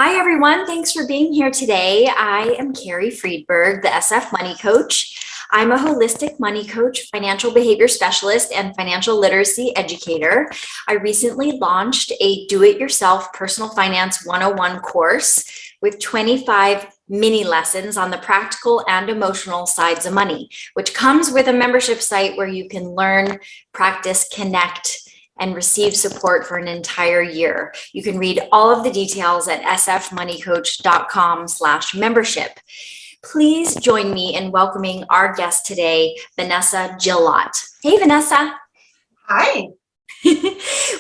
Hi, everyone. Thanks for being here today. I am Carrie Friedberg, the SF Money Coach. I'm a holistic money coach, financial behavior specialist, and financial literacy educator. I recently launched a do-it-yourself personal finance 101 course with 25 mini lessons on the practical and emotional sides of money, which comes with a membership site where you can learn, practice, connect, and receive support for an entire year. You can read all of the details at sfmoneycoach.com/membership. Please join me in welcoming our guest today, Vanessa Jilot. Hey, Vanessa. Hi.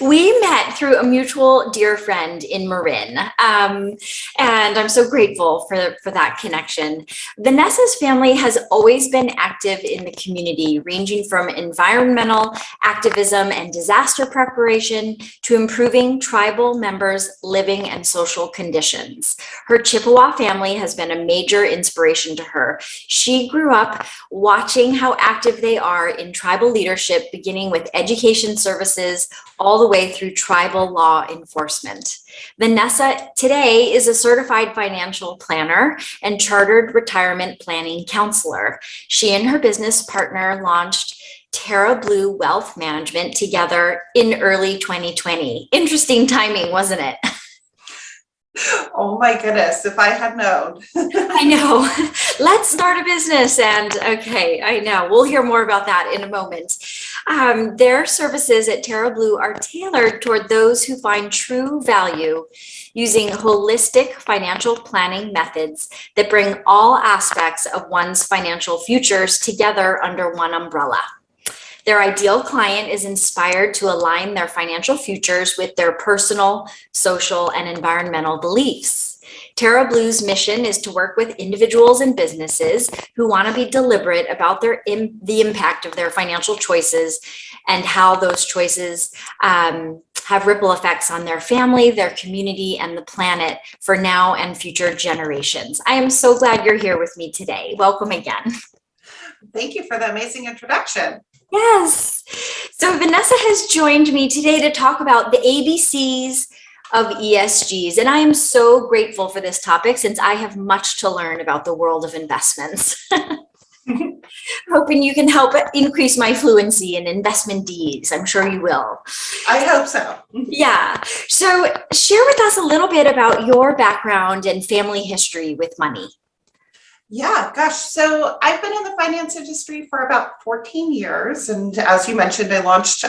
We met through a mutual dear friend in Marin, and I'm so grateful for that connection. Vanessa's family has always been active in the community, ranging from environmental activism and disaster preparation to improving tribal members' living and social conditions. Her Chippewa family has been a major inspiration to her. She grew up watching how active they are in tribal leadership, beginning with education services all the way through tribal law enforcement. Vanessa today is a certified financial planner and chartered retirement planning counselor. She and her business partner launched Terra Blue Wealth Management together in early 2020. Interesting timing, wasn't it? Oh my goodness, if I had known. I know. Let's start a business. And okay, I know. We'll hear more about that in a moment. Their services at Terra Blue are tailored toward those who find true value using holistic financial planning methods that bring all aspects of one's financial futures together under one umbrella. Their ideal client is inspired to align their financial futures with their personal, social, and environmental beliefs. Terra Blue's mission is to work with individuals and businesses who want to be deliberate about the impact of their financial choices and how those choices have ripple effects on their family, their community, and the planet for now and future generations. I am so glad you're here with me today. Welcome again. Thank you for the amazing introduction. Yes. So Vanessa has joined me today to talk about the ABCs of ESGs. And I am so grateful for this topic since I have much to learn about the world of investments. Hoping you can help increase my fluency in investment Ds. I'm sure you will. I hope so. Yeah. So share with us a little bit about your background and family history with money. Yeah, gosh. So I've been in the finance industry for about 14 years. And as you mentioned, I launched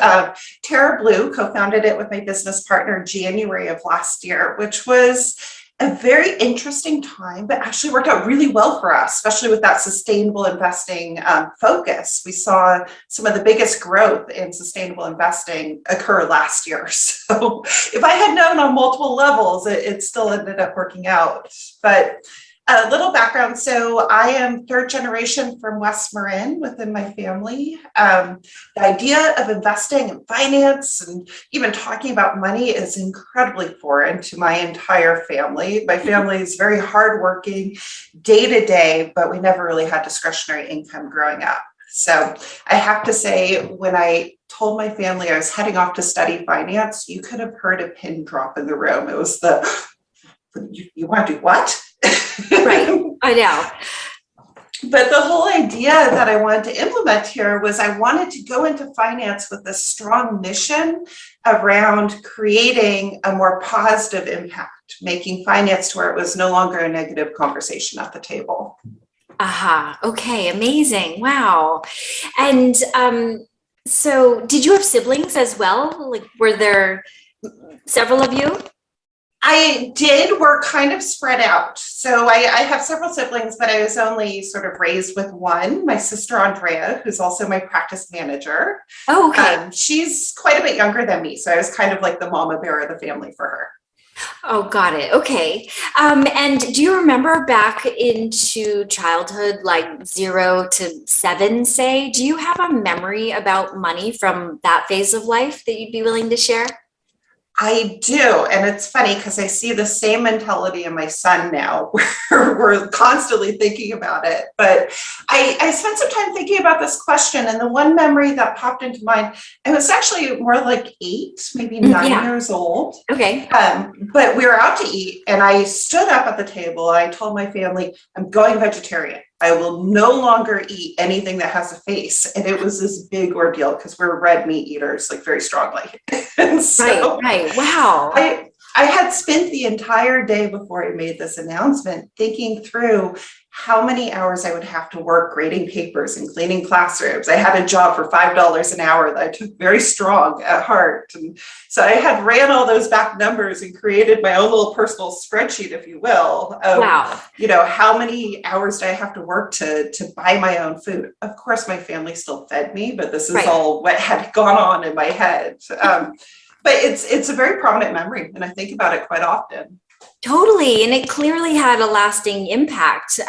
Terra Blue, co-founded it with my business partner January of last year, which was a very interesting time, but actually worked out really well for us, especially with that sustainable investing focus. We saw some of the biggest growth in sustainable investing occur last year. So if I had known on multiple levels, it still ended up working out. But a little background. So I am third generation from West Marin within my family. The idea of investing in finance and even talking about money is incredibly foreign to my entire family. My family is very hardworking, day to day, but we never really had discretionary income growing up. So I have to say, when I told my family I was heading off to study finance, you could have heard a pin drop in the room. It was you want to do what? Right, I know. But the whole idea that I wanted to implement here was I wanted to go into finance with a strong mission around creating a more positive impact, making finance to where it was no longer a negative conversation at the table. Aha. Okay. Amazing. Wow. And so did you have siblings as well? Like, were there several of you? I did. We're kind of spread out. So I have several siblings, but I was only sort of raised with one, my sister Andrea, who's also my practice manager. Oh, okay. She's quite a bit younger than me. So I was kind of like the mama bear of the family for her. Oh, got it. Okay. And do you remember back into childhood, like 0 to 7, say, do you have a memory about money from that phase of life that you'd be willing to share? I do. And it's funny because I see the same mentality in my son now, where we're constantly thinking about it. But I spent some time thinking about this question. And the one memory that popped into mind, I was actually more like 8, maybe 9 years old. Okay. But we were out to eat and I stood up at the table. I told my family, I'm going vegetarian. I will no longer eat anything that has a face. And it was this big ordeal because we're red meat eaters, like very strongly. And so Right. Wow. I had spent the entire day before I made this announcement thinking through how many hours I would have to work grading papers and cleaning classrooms. I had a job for $5 an hour that I took very strong at heart. And so I had ran all those back numbers and created my own little personal spreadsheet, if you will, of, Wow. how many hours do I have to work to buy my own food? Of course, my family still fed me, but this is Right. all what had gone on in my head. But it's a very prominent memory, and I think about it quite often. Totally. And it clearly had a lasting impact.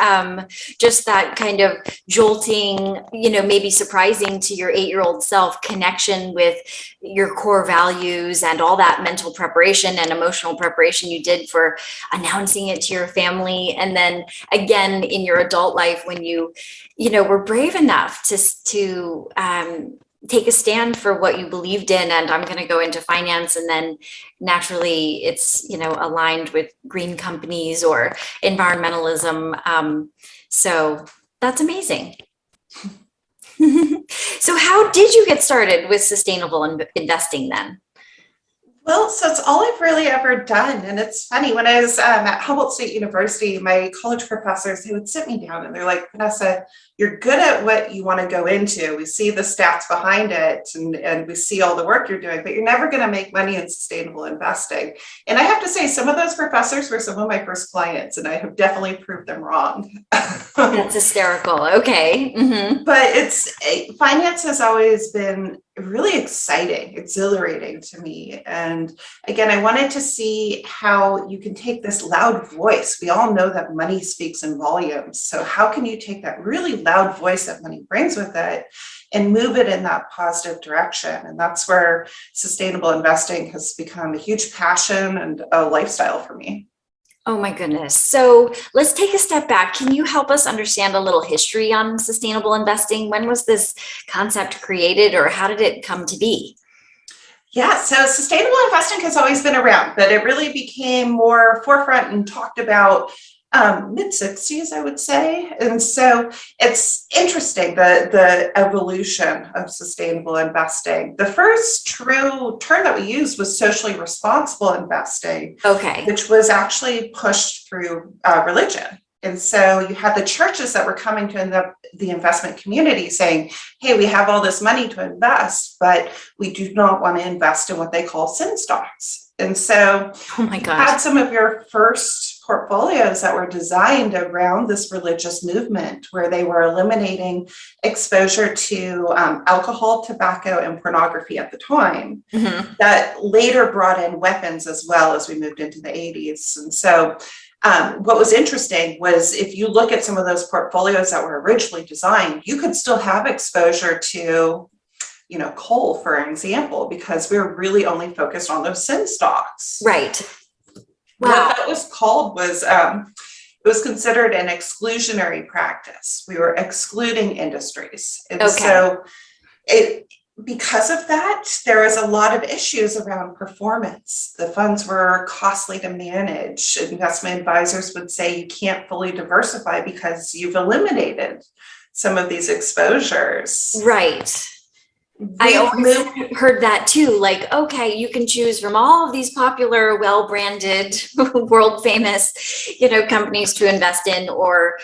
Just that kind of jolting, maybe surprising to your 8-year-old self connection with your core values and all that mental preparation and emotional preparation you did for announcing it to your family. And then again, in your adult life, when were brave enough to take a stand for what you believed in, and I'm going to go into finance, and then naturally it's aligned with green companies or environmentalism. So that's amazing. So how did you get started with sustainable investing then? Well, so it's all I've really ever done. And it's funny, when I was at Humboldt State University, my college professors, they would sit me down and they're like, Vanessa, you're good at what you want to go into. We see the stats behind it and we see all the work you're doing, but you're never going to make money in sustainable investing. And I have to say, some of those professors were some of my first clients, and I have definitely proved them wrong. That's hysterical. Okay. Mm-hmm. But finance has always been really exciting, exhilarating to me. And again, I wanted to see how you can take this loud voice. We all know that money speaks in volumes. So how can you take that really loud voice that money brings with it and move it in that positive direction? And that's where sustainable investing has become a huge passion and a lifestyle for me. Oh my goodness. So let's take a step back. Can you help us understand a little history on sustainable investing? When was this concept created, or how did it come to be? Yeah, so sustainable investing has always been around, but it really became more forefront and talked about mid-60s, I would say. And so it's interesting, the evolution of sustainable investing. The first true term that we used was socially responsible investing, Okay. which was actually pushed through religion. And so you had the churches that were coming to the investment community saying, hey, we have all this money to invest, but we do not want to invest in what they call sin stocks. And so Oh my you gosh. had some of your first portfolios that were designed around this religious movement, where they were eliminating exposure to alcohol, tobacco, and pornography at the time. Mm-hmm. That later brought in weapons as well as we moved into the 80s. And so what was interesting was, if you look at some of those portfolios that were originally designed, you could still have exposure to, coal, for example, because we were really only focused on those sin stocks. Right. Wow. What that was called was, it was considered an exclusionary practice. We were excluding industries. And Okay. so because of that, there was a lot of issues around performance. The funds were costly to manage. Investment advisors would say you can't fully diversify because you've eliminated some of these exposures. Right. I always heard that too. Like, okay, you can choose from all of these popular, well-branded, world famous, companies to invest in, or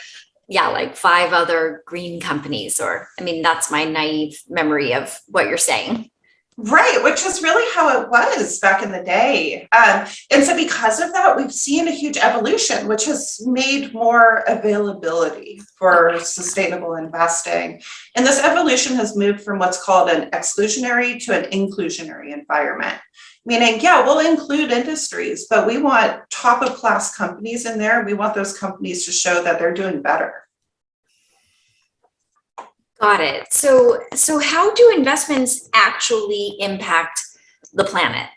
like 5 other green companies. That's my naive memory of what you're saying. Right, which is really how it was back in the day. And so because of that, we've seen a huge evolution, which has made more availability for sustainable investing. And this evolution has moved from what's called an exclusionary to an inclusionary environment. Meaning, we'll include industries, but we want top of class companies in there. We want those companies to show that they're doing better. Got it. So how do investments actually impact the planet?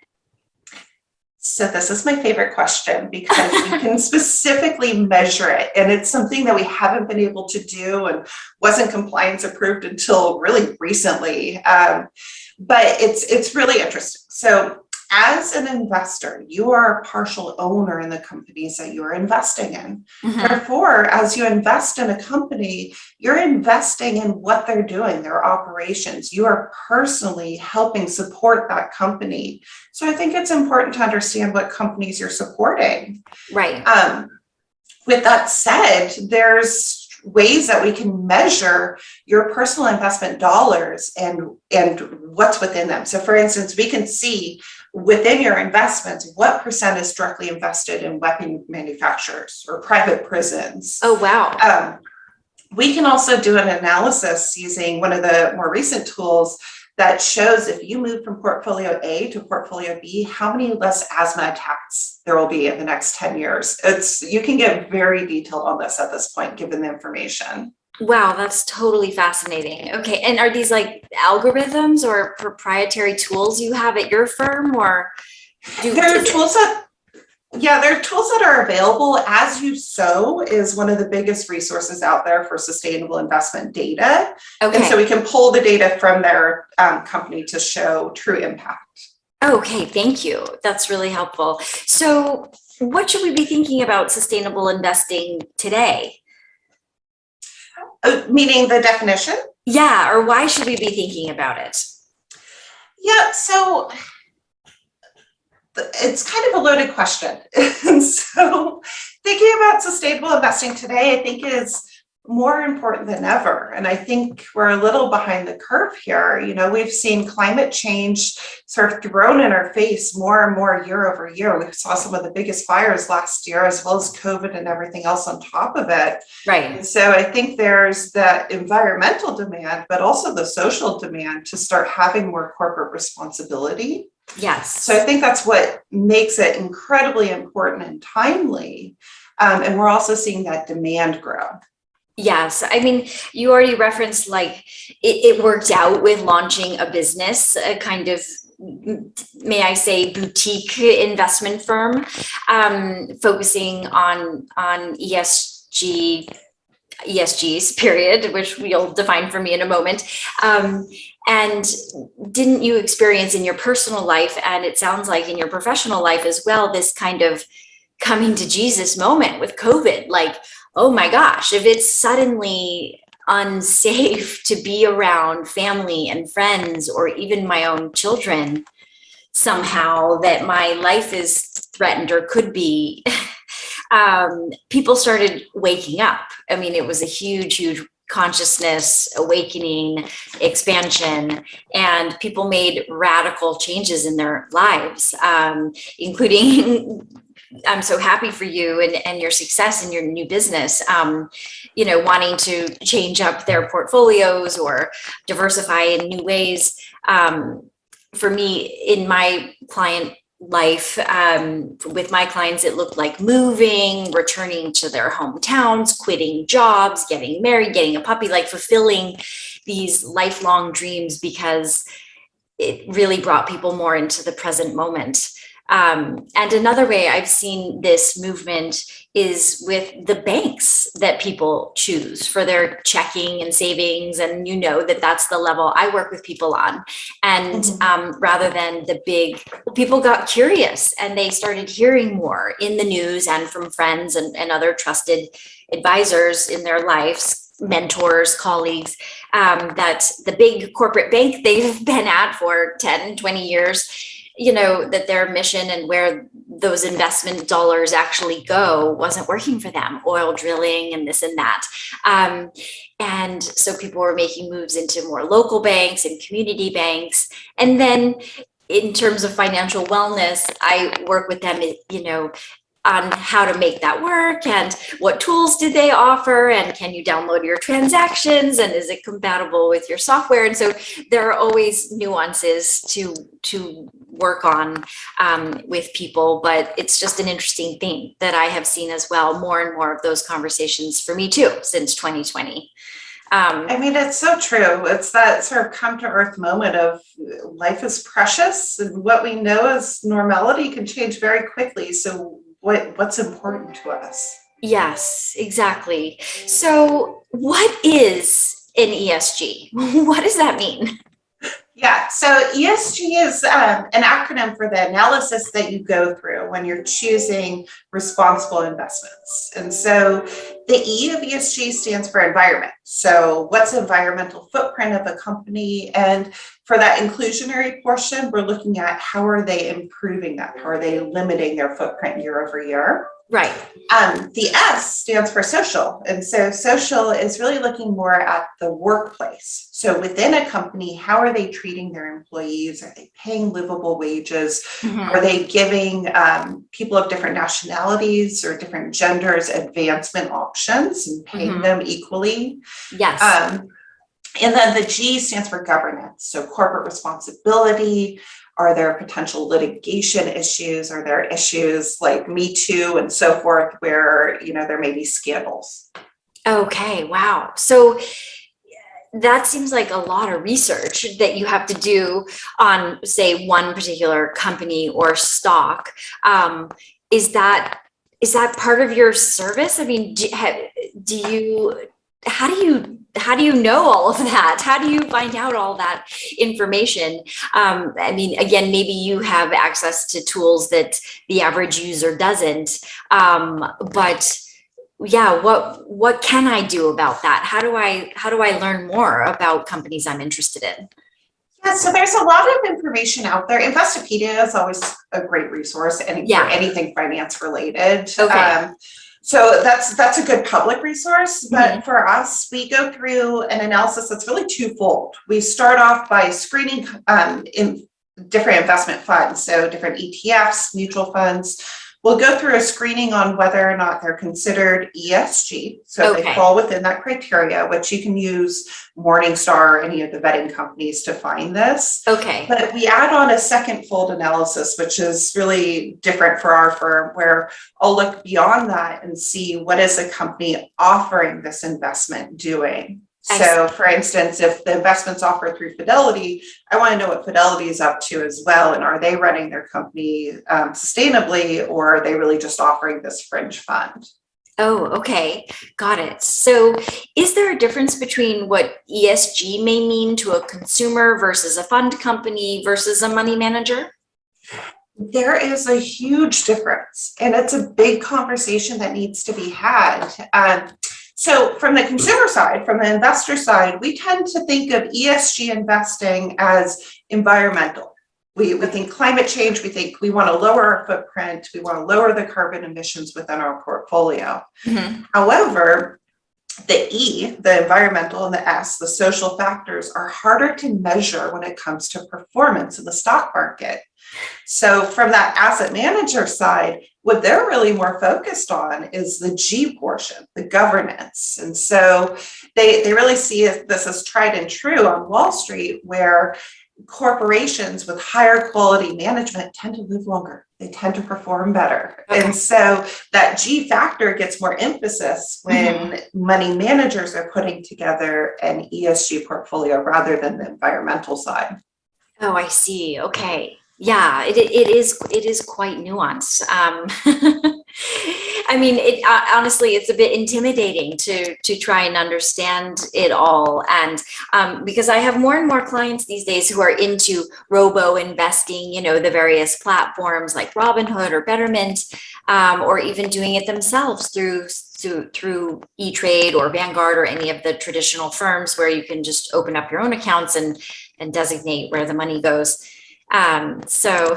So this is my favorite question because we can specifically measure it, and it's something that we haven't been able to do and wasn't compliance approved until really recently. But it's really interesting. So as an investor, you are a partial owner in the companies that you're investing in. Mhm. Therefore, as you invest in a company, you're investing in what they're doing, their operations. You are personally helping support that company. So I think it's important to understand what companies you're supporting. Right. With that said, there's ways that we can measure your personal investment dollars and what's within them. So for instance, we can see within your investments, what percent is directly invested in weapon manufacturers or private prisons. Oh, wow. We can also do an analysis using one of the more recent tools that shows if you move from portfolio A to portfolio B, how many less asthma attacks there will be in the next 10 years. You can get very detailed on this at this point, given the information. Wow, that's totally fascinating. Okay, and are these like algorithms or proprietary tools you have at your firm, or There are tools that are available. As You Sow is one of the biggest resources out there for sustainable investment data. Okay. And so we can pull the data from their company to show true impact. Okay, thank you. That's really helpful. So what should we be thinking about sustainable investing today? Meaning the definition? Yeah, or why should we be thinking about it? Yeah, so it's kind of a loaded question. And so thinking about sustainable investing today, I think is more important than ever. And I think we're a little behind the curve here. You know, we've seen climate change sort of thrown in our face more and more year over year. We saw some of the biggest fires last year, as well as COVID and everything else on top of it. Right. And so I think there's that environmental demand, but also the social demand to start having more corporate responsibility. Yes. So I think that's what makes it incredibly important and timely. And we're also seeing that demand grow. Yes. I mean, you already referenced like it worked out with launching a business, a kind of, may I say, boutique investment firm, focusing on ESGs, period, which you'll define for me in a moment. And didn't you experience in your personal life, and it sounds like in your professional life as well, this kind of coming to Jesus moment with COVID? Like, oh my gosh, if it's suddenly unsafe to be around family and friends or even my own children, somehow that my life is threatened or could be, people started waking up. I mean, it was a huge consciousness awakening, expansion, and people made radical changes in their lives, including I'm so happy for you and your success in your new business, wanting to change up their portfolios or diversify in new ways. For me, in my client life, with my clients, it looked like moving, returning to their hometowns, quitting jobs, getting married, getting a puppy, like fulfilling these lifelong dreams, because it really brought people more into the present moment. And another way I've seen this movement is with the banks that people choose for their checking and savings. And you know that that's the level I work with people on. And rather than the big, people got curious and they started hearing more in the news and from friends and other trusted advisors in their lives, mentors, colleagues, that the big corporate bank they've been at for 10, 20 years, that their mission and where those investment dollars actually go wasn't working for them, oil drilling and this and that. And so people were making moves into more local banks and community banks. And then in terms of financial wellness, I work with them, on how to make that work and what tools did they offer, and can you download your transactions, and is it compatible with your software? And so there are always nuances to work on with people, but it's just an interesting thing that I have seen as well, more and more of those conversations for me too, since 2020. I mean, it's so true. It's that sort of come to earth moment of life is precious, and what we know as normality can change very quickly. So what's important to us? Yes, exactly. So what is an ESG? What does that mean? Yeah, so ESG is an acronym for the analysis that you go through when you're choosing responsible investments. And so the E of ESG stands for environment. So what's the environmental footprint of a company? And for that inclusionary portion, we're looking at how are they improving that? How are they limiting their footprint year over year? Right. The S stands for social. And so social is really looking more at the workplace. So within a company, how are they treating their employees? Are they paying livable wages? Are they giving people of different nationalities or different genders advancement options and paying them equally? Yes. And then the G stands for governance. So corporate responsibility. Are there potential litigation issues? Are there issues like Me Too and so forth where, there may be scandals? Okay, wow. So that seems like a lot of research that you have to do on, say, one particular company or stock. Is that part of your service? I mean, how do you know all of that? How do you find out all that information? I mean, again, maybe you have access to tools that the average user doesn't. But yeah, what can I do about that? How do I learn more about companies I'm interested in? Yeah, so there's a lot of information out there. Investopedia is always a great resource for anything finance related. Okay. So that's a good public resource, but for us, we go through an analysis that's really twofold. We start off by screening in different investment funds, so different ETFs, mutual funds. We'll go through a screening on whether or not they're considered ESG, so if they fall within that criteria, which you can use Morningstar or any of the vetting companies to find this. Okay. But we add on a second fold analysis, which is really different for our firm, where I'll look beyond that and see what is a company offering this investment doing. So for instance, if the investment's offered through Fidelity, I want to know what Fidelity is up to as well. And are they running their company sustainably, or are they really just offering this fringe fund? Oh, okay. Got it. So is there a difference between what ESG may mean to a consumer versus a fund company versus a money manager? There is a huge difference, and it's a big conversation that needs to be had. So from the consumer side, from the investor side, we tend to think of ESG investing as environmental. We think climate change, we think we want to lower our footprint, we want to lower the carbon emissions within our portfolio. However, the E, the environmental, and the S, the social factors, are harder to measure when it comes to performance in the stock market. So from that asset manager side, what they're really more focused on is the G portion, the governance. And so they really see this as tried and true on Wall Street, where corporations with higher quality management tend to live longer. They tend to perform better. And so that G factor gets more emphasis when money managers are putting together an ESG portfolio rather than the environmental side. Oh, I see. Okay. Yeah, it is quite nuanced. I mean, honestly, it's a bit intimidating to try and understand it all. And because I have more and more clients these days who are into robo investing, the various platforms like Robinhood or Betterment, or even doing it themselves through E-Trade or Vanguard or any of the traditional firms where you can just open up your own accounts and designate where the money goes. So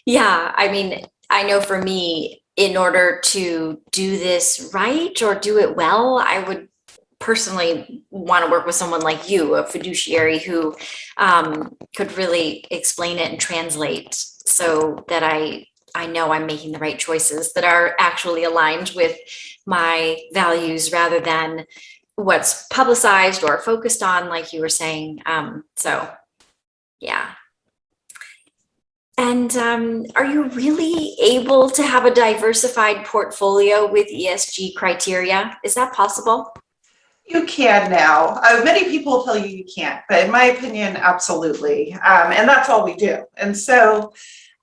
yeah, I mean, I know for me, in order to do this right or do it well, I would personally want to work with someone like you, a fiduciary who could really explain it and translate so that I know I'm making the right choices that are actually aligned with my values rather than what's publicized or focused on, like you were saying. So yeah. And are you really able to have a diversified portfolio with ESG criteria? Is that possible? You can now. Many people tell you you can't, but in my opinion, absolutely. And that's all we do. And so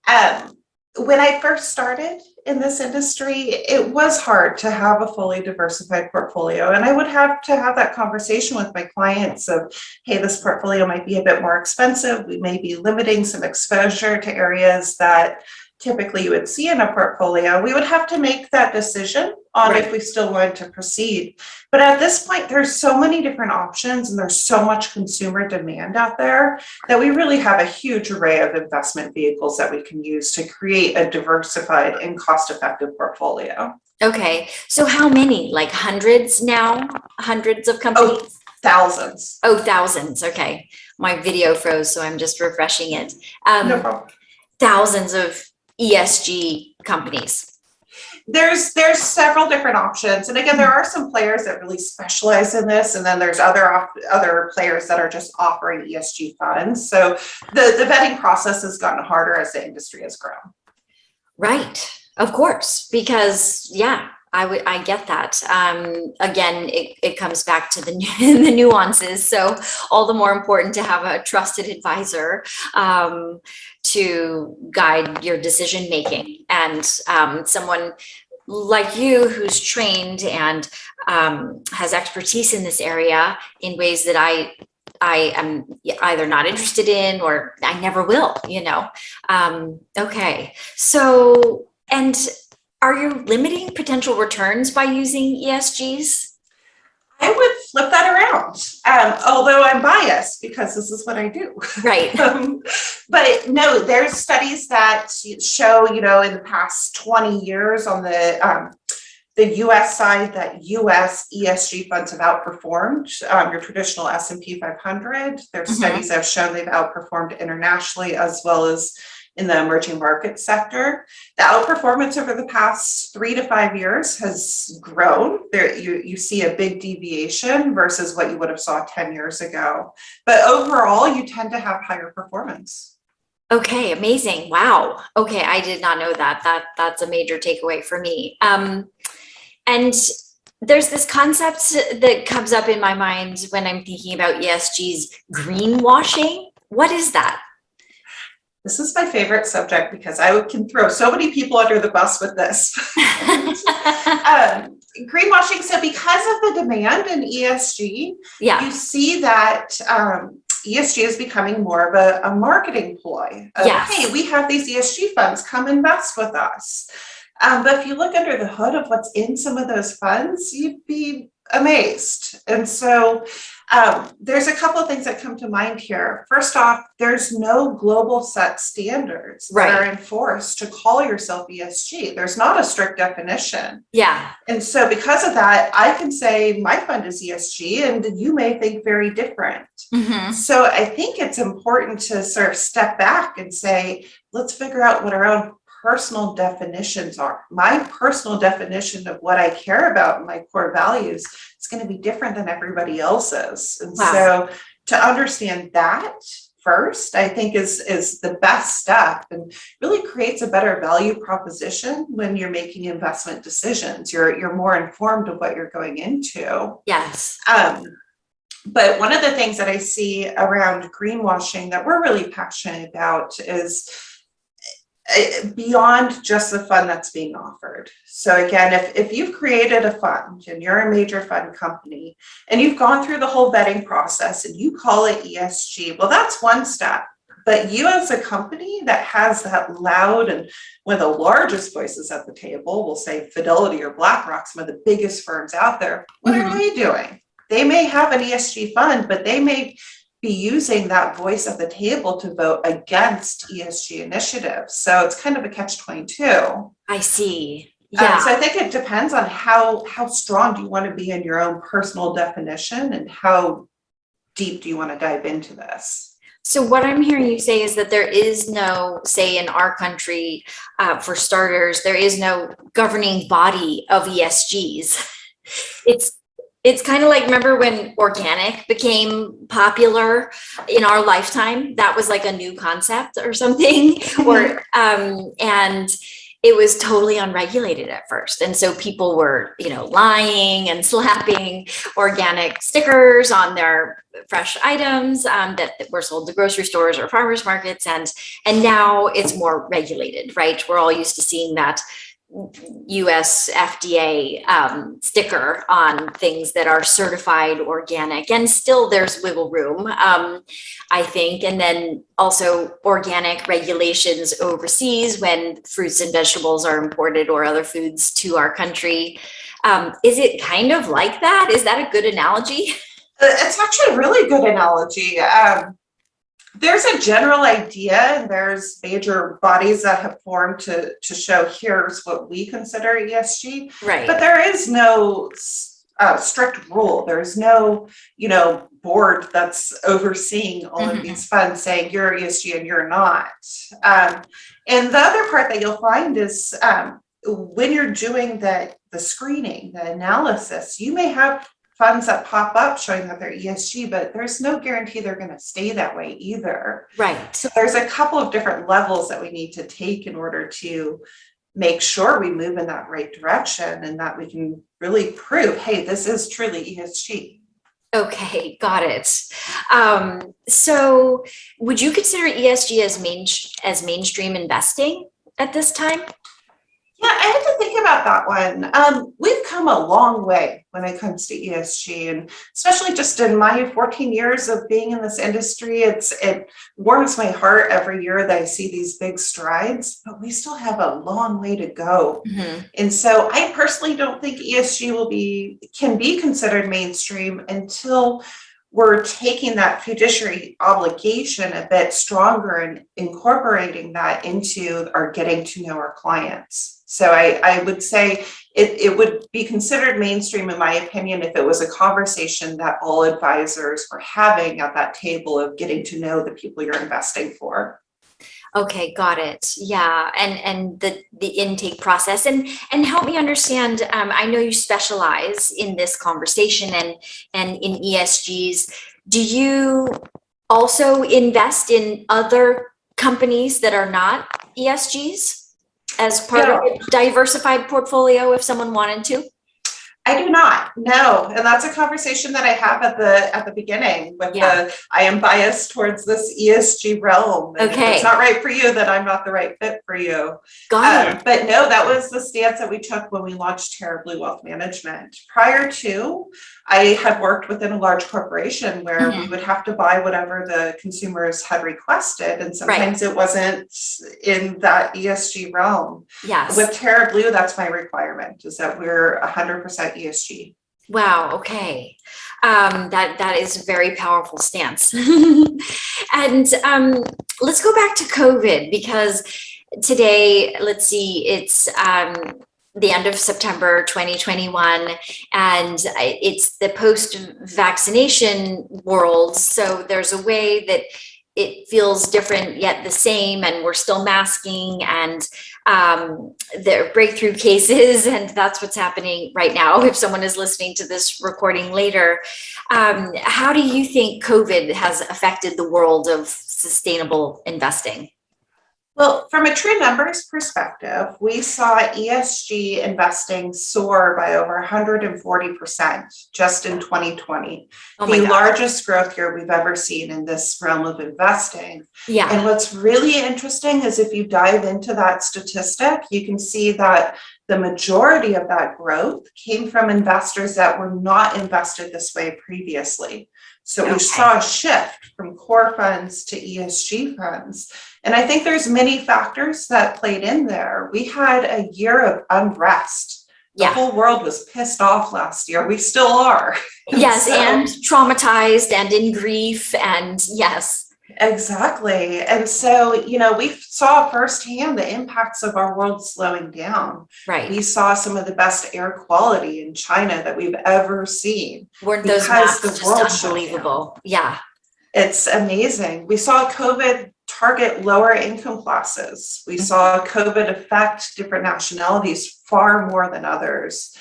um, when I first started in this industry, it was hard to have a fully diversified portfolio. And I would have to have that conversation with my clients of, hey, this portfolio might be a bit more expensive. We may be limiting some exposure to areas that typically you would see in a portfolio. We would have to make that decision on Right. if we still wanted to proceed. But at this point, there's so many different options and there's so much consumer demand out there that we really have a huge array of investment vehicles that we can use to create a diversified and cost-effective portfolio. Okay. So how many? Like hundreds now? Hundreds of companies? Oh, thousands. Oh, thousands. Okay. My video froze, so I'm just refreshing it. No problem. Thousands of ESG companies. There's several different options, and again, there are some players that really specialize in this, and then there's other players that are just offering ESG funds. So the vetting process has gotten harder as the industry has grown. Right. Of course, because yeah, I get that. Again, it comes back to the nuances. So all the more important to have a trusted advisor to guide your decision making, and someone like you who's trained and has expertise in this area in ways that I am either not interested in or I never will, you know. Okay, so, and are you limiting potential returns by using ESGs? I would flip that around, although I'm biased because this is what I do. Right. But no, there's studies that show, in the past 20 years on the US side that US ESG funds have outperformed your traditional S&P 500. There's studies that have shown they've outperformed internationally as well as in the emerging market sector. The outperformance over the past 3 to 5 years has grown. There, you see a big deviation versus what you would have saw 10 years ago. But overall, you tend to have higher performance. Okay, amazing. Wow. Okay, I did not know that. That's a major takeaway for me. And there's this concept that comes up in my mind when I'm thinking about ESGs, greenwashing. What is that? This is my favorite subject because I can throw so many people under the bus with this. Greenwashing, so because of the demand in ESG, you see that ESG is becoming more of a marketing ploy. Hey, we have these ESG funds, come invest with us. But if you look under the hood of what's in some of those funds, you'd be amazed. And so there's a couple of things that come to mind here. First off, there's no global set standards that are enforced to call yourself ESG. There's not a strict definition. Yeah. And so because of that, I can say my fund is ESG and you may think very different. So I think it's important to sort of step back and say, let's figure out what our own personal definitions are. My personal definition of what I care about and my core values is going to be different than everybody else's. And so to understand that first, I think is the best step and really creates a better value proposition when you're making investment decisions. You're more informed of what you're going into. Yes. But one of the things that I see around greenwashing that we're really passionate about is beyond just the fund that's being offered. So again, if you've created a fund and you're a major fund company and you've gone through the whole vetting process and you call it ESG, well, that's one step. But you as a company that has that loud and one of the largest voices at the table, we'll say Fidelity or BlackRock, some of the biggest firms out there, what are they doing? They may have an ESG fund, but they may be using that voice at the table to vote against ESG initiatives. So it's kind of a catch-22. I see. Yeah. So I think it depends on how strong do you want to be in your own personal definition and how deep do you want to dive into this. So what I'm hearing you say is that there is no, say in our country, for starters, there is no governing body of ESGs. It's kind of like, remember when organic became popular in our lifetime? That was like a new concept or something. And it was totally unregulated at first. And so people were, lying and slapping organic stickers on their fresh items that were sold to grocery stores or farmers markets. And now it's more regulated, right? We're all used to seeing that US FDA sticker on things that are certified organic, and still there's wiggle room, I think. And then also organic regulations overseas when fruits and vegetables are imported or other foods to our country. Is it kind of like that? Is that a good analogy? It's actually a really good analogy. There's a general idea, and there's major bodies that have formed to show here's what we consider ESG. Right. But there is no strict rule. There's no, board that's overseeing all of these funds saying you're ESG and you're not. And the other part that you'll find is when you're doing the screening, the analysis, you may have funds that pop up showing that they're ESG, but there's no guarantee they're going to stay that way either. Right. So there's a couple of different levels that we need to take in order to make sure we move in that right direction and that we can really prove, hey, this is truly ESG. Okay, got it. So would you consider ESG as mainstream investing at this time? Yeah, I had to think about that one. We've come a long way when it comes to ESG, and especially just in my 14 years of being in this industry, it warms my heart every year that I see these big strides, but we still have a long way to go. Mm-hmm. And so I personally don't think ESG can be considered mainstream until we're taking that fiduciary obligation a bit stronger and incorporating that into our getting to know our clients. So I would say it would be considered mainstream, in my opinion, if it was a conversation that all advisors were having at that table of getting to know the people you're investing for. Okay, got it. Yeah, and the intake process, and help me understand. I know you specialize in this conversation and in ESGs. Do you also invest in other companies that are not ESGs as part of a diversified portfolio if someone wanted to? I do not, no. And that's a conversation that I have at the beginning with I am biased towards this ESG realm. And if it's not right for you, then I'm not the right fit for you. Got it. But no, that was the stance that we took when we launched TerraBlue Wealth Management. Prior to, I had worked within a large corporation where we would have to buy whatever the consumers had requested. And sometimes it wasn't in that ESG realm. Yes. With TerraBlue, that's my requirement, is that we're 100% ESG. Wow. Okay. That is a very powerful stance. And let's go back to COVID, because today, let's see, it's the end of September 2021, and it's the post-vaccination world. So there's a way that it feels different yet the same, and we're still masking, and there are breakthrough cases, and that's what's happening right now. If someone is listening to this recording later, how do you think COVID has affected the world of sustainable investing? Well, from a true numbers perspective, we saw ESG investing soar by over 140% just in 2020, the largest growth year we've ever seen in this realm of investing. Yeah. And what's really interesting is if you dive into that statistic, you can see that the majority of that growth came from investors that were not invested this way previously. So we saw a shift from core funds to ESG funds. And I think there's many factors that played in there. We had a year of unrest. The whole world was pissed off last year. We still are. Yes, and traumatized and in grief, and yes. Exactly. And so, we saw firsthand the impacts of our world slowing down. Right. We saw some of the best air quality in China that we've ever seen. Weren't those maps just unbelievable? Yeah. It's amazing. We saw COVID target lower income classes. We saw COVID affect different nationalities far more than others.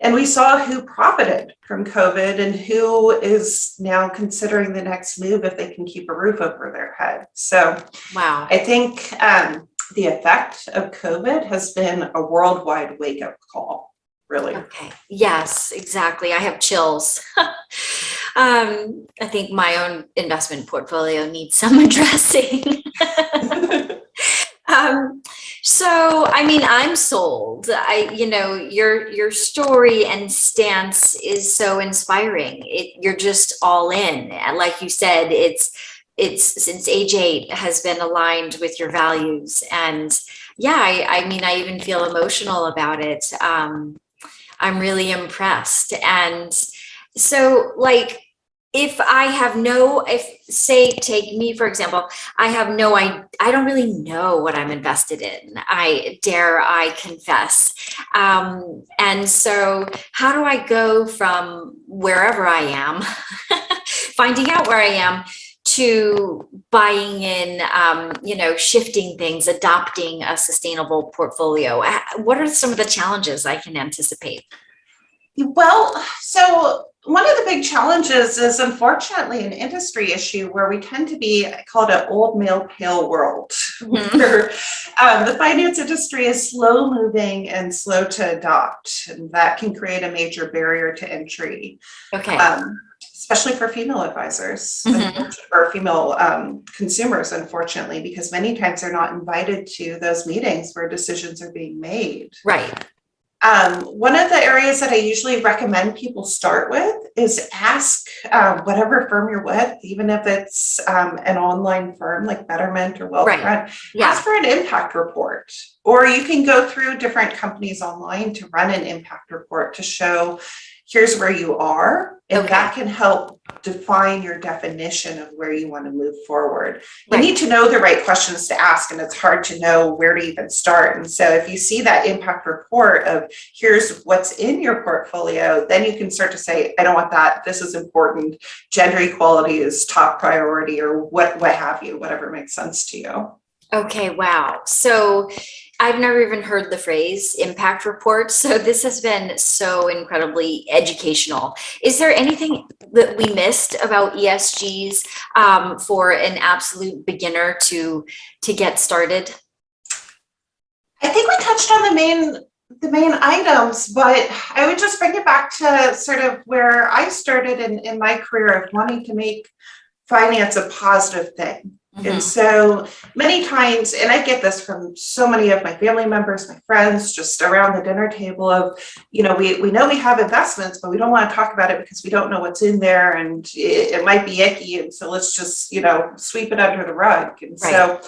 And we saw who profited from COVID and who is now considering the next move if they can keep a roof over their head. So I think the effect of COVID has been a worldwide wake-up call, really. Okay. Yes, exactly. I have chills. I think my own investment portfolio needs some addressing. Um, so, I mean, I'm sold. Your story and stance is so inspiring. You're just all in. And like you said, it's since age 8 has been aligned with your values. And yeah, I mean, I even feel emotional about it. I'm really impressed. And so, like, if say, take me, for example, I don't really know what I'm invested in. I confess. And so how do I go from wherever I am, finding out where I am, to buying in, shifting things, adopting a sustainable portfolio? What are some of the challenges I can anticipate? Well, so one of the big challenges is unfortunately an industry issue where we tend to be, I call it an old male pale world, where the finance industry is slow moving and slow to adopt, and that can create a major barrier to entry. Okay. Especially for female advisors Mhm. or female consumers, unfortunately, because many times they're not invited to those meetings where decisions are being made. Right. One of the areas that I usually recommend people start with is ask whatever firm you're with, even if it's an online firm like Betterment or Right. Wealthfront, Yeah. ask for an impact report. Or you can go through different companies online to run an impact report to show here's where you are, and Okay. that can help define your definition of where you want to move forward. You Right. need to know the right questions to ask, and it's hard to know where to even start. And so if you see that impact report of here's what's in your portfolio, then you can start to say, I don't want that, this is important, gender equality is top priority, or what have you, whatever makes sense to you. Okay, wow. So I've never even heard the phrase impact report. So this has been so incredibly educational. Is there anything that we missed about ESGs for an absolute beginner to get started? I think we touched on the main items, but I would just bring it back to sort of where I started in my career of wanting to make finance a positive thing. And so many times, and I get this from so many of my family members, my friends, just around the dinner table of, we know we have investments, but we don't want to talk about it because we don't know what's in there, and it might be icky. And so let's just, sweep it under the rug. And so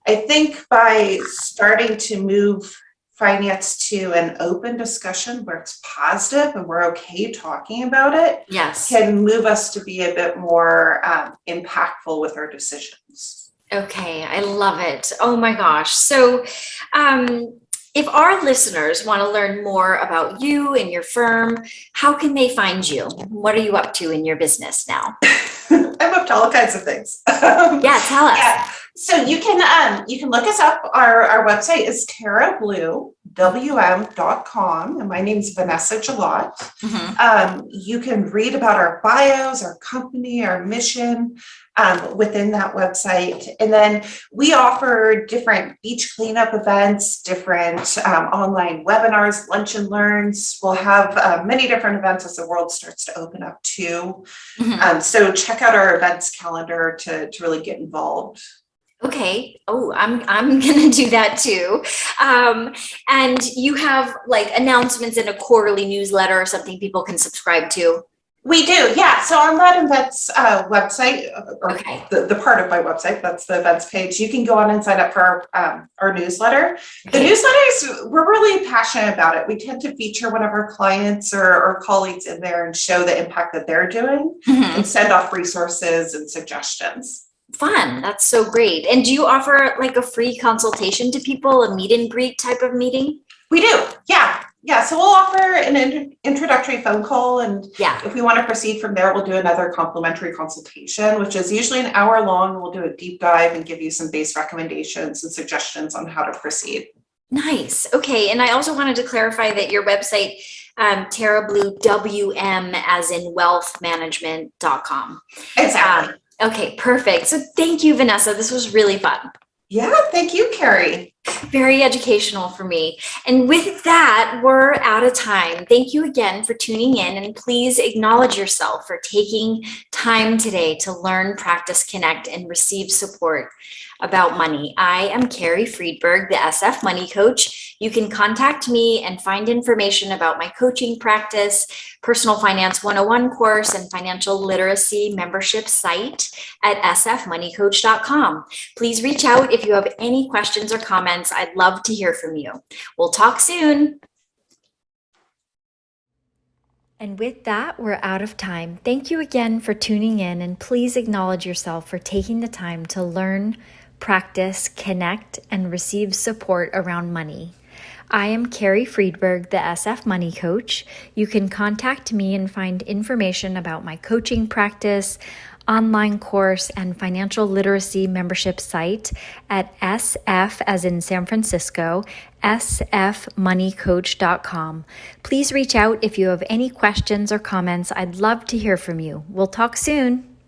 I think by starting to move finance to an open discussion where it's positive and we're okay talking about it, Yes. can move us to be a bit more impactful with our decisions. Okay, I love it. Oh my gosh. So, if our listeners want to learn more about you and your firm, how can they find you? What are you up to in your business now? I'm up to all kinds of things. Yeah, tell us. Yeah. So you can look us up. Our website is terrabluewm.com, and my name's Vanessa Jilot. You can read about our bios, our company, our mission within that website. And then we offer different beach cleanup events, different online webinars, lunch and learns. We'll have many different events as the world starts to open up too. So check out our events calendar to really get involved. Okay. Oh, I'm gonna do that too. And you have like announcements in a quarterly newsletter or something people can subscribe to? We do, yeah. So on that events website, or Okay. the part of my website, that's the events page, you can go on and sign up for our newsletter. The Okay. newsletters, we're really passionate about it. We tend to feature one of our clients or colleagues in there and show the impact that they're doing and send off resources and suggestions. Fun. That's so great. And do you offer like a free consultation to people, a meet and greet type of meeting? We do, yeah. Yeah, so we'll offer an introductory phone call, and Yeah. if we want to proceed from there, we'll do another complimentary consultation, which is usually an hour long. We'll do a deep dive and give you some base recommendations and suggestions on how to proceed. Nice. Okay. And I also wanted to clarify that your website, TerraBlue, WM as in wealthmanagement.com. Exactly. Okay, perfect. So thank you, Vanessa. This was really fun. Yeah, thank you, Carrie. Very educational for me. And with that, we're out of time. Thank you again for tuning in, and please acknowledge yourself for taking time today to learn, practice, connect, and receive support about money. I am Carrie Friedberg, the SF Money Coach. You can contact me and find information about my coaching practice, Personal Finance 101 course, and financial literacy membership site at sfmoneycoach.com. Please reach out if you have any questions or comments. I'd love to hear from you. We'll talk soon. And with that, we're out of time. Thank you again for tuning in, and please acknowledge yourself for taking the time to learn, practice, connect, and receive support around money. I am Carrie Friedberg, the SF Money Coach. You can contact me and find information about my coaching practice, online course, and financial literacy membership site at SF, as in San Francisco, sfmoneycoach.com. Please reach out if you have any questions or comments. I'd love to hear from you. We'll talk soon.